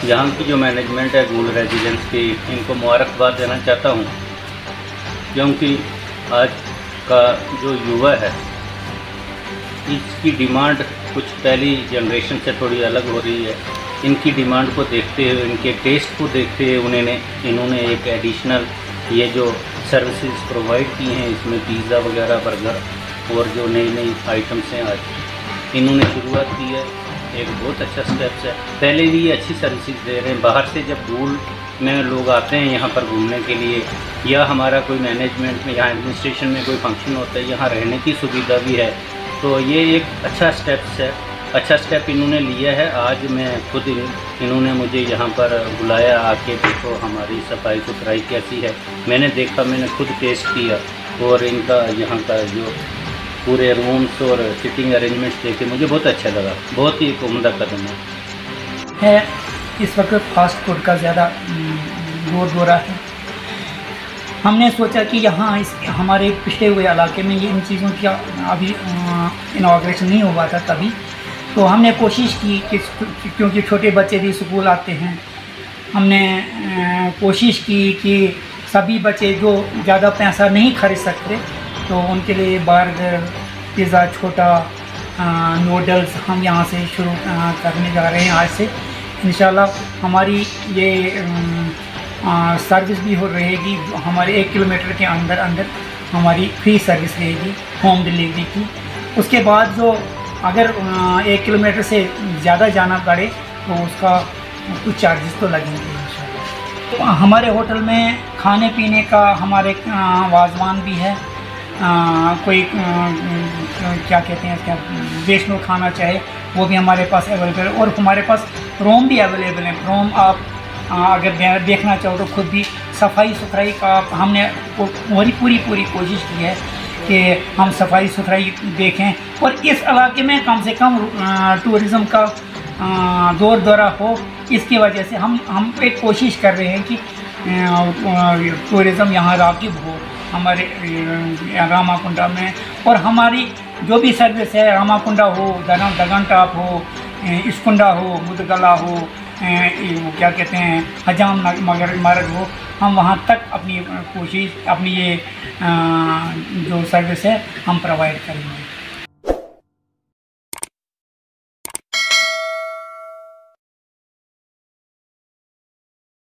यहाँ की जो मैनेजमेंट है गूल रेजिडेंस की, इनको मुबारकबाद देना चाहता हूँ, क्योंकि आज का जो युवा है इसकी डिमांड कुछ पहली जनरेशन से थोड़ी अलग हो रही है। इनकी डिमांड को देखते हुए, इनके टेस्ट को देखते हुए इन्होंने एक एडिशनल ये जो सर्विसेज प्रोवाइड की हैं, इसमें पिज़्ज़ा वगैरह, बर्गर और जो नई नई आइटम्स हैं आज इन्होंने शुरुआत की है। एक बहुत अच्छा स्टेप्स है। पहले भी ये अच्छी सर्विसेज दे रहे हैं। बाहर से जब गूल में लोग आते हैं यहाँ पर घूमने के लिए, या हमारा कोई मैनेजमेंट में यहाँ एडमिनिस्ट्रेशन में कोई फंक्शन होता है, यहाँ रहने की सुविधा भी है, तो ये एक अच्छा स्टेप्स है, अच्छा स्टेप इन्होंने लिया है। आज मैं खुद इन्होंने मुझे यहाँ पर बुलाया, आके देखो हमारी सफाई सुथराई कैसी है। मैंने देखा, मैंने खुद टेस्ट किया और इनका यहाँ का जो पूरे रूम्स और सिटिंग अरेंजमेंट्स देखे मुझे बहुत अच्छा लगा। बहुत ही एक उम्दा कदम है। इस वक्त फास्ट फूड का ज़्यादा दौरा है। हमने सोचा कि यहाँ इस हमारे पिछड़े हुए इलाके में ये इन चीज़ों की अभी इनॉग्रेशन नहीं हुआ था तभी, तो हमने कोशिश की कि क्योंकि छोटे बच्चे भी स्कूल आते हैं, हमने कोशिश की कि सभी बच्चे जो ज़्यादा पैसा नहीं खरीद सकते तो उनके लिए बर्गर, पिज़्ज़ा, छोटा नूडल्स हम यहाँ से शुरू करने जा रहे हैं। आज से इंशाल्लाह हमारी ये सर्विस भी हो रहेगी। हमारे 1 किलोमीटर के अंदर अंदर हमारी फ्री सर्विस रहेगी होम डिलीवरी की। उसके बाद जो अगर 1 किलोमीटर से ज़्यादा जाना पड़े तो उसका कुछ चार्जेस तो लगेंगे इंशाल्लाह। तो हमारे होटल में खाने पीने का हमारे वाज़वान भी है। कोई क्या कहते हैं इसका, वैष्णो खाना चाहे वो भी हमारे पास अवेलेबल है, और हमारे पास रूम भी अवेलेबल है। रूम आप अगर देखना चाहो तो खुद भी सफाई सुथराई का हमने पूरी कोशिश की है कि हम सफाई सुथराई देखें, और इस इलाके में कम से कम टूरिज़म का दौरा हो। इसकी वजह से हम एक कोशिश कर रहे हैं कि टूरिज़म यहाँ राग़िब हो हमारे रामाकुंडा में। और हमारी जो भी सर्विस है, रामाकुंडा हो, दगन टॉप हो, इसकुंडा हो, मुदगला हो, क्या कहते हैं हजाम मार्ग हो, हम वहाँ तक अपनी कोशिश, अपनी ये जो सर्विस है हम प्रोवाइड करेंगे।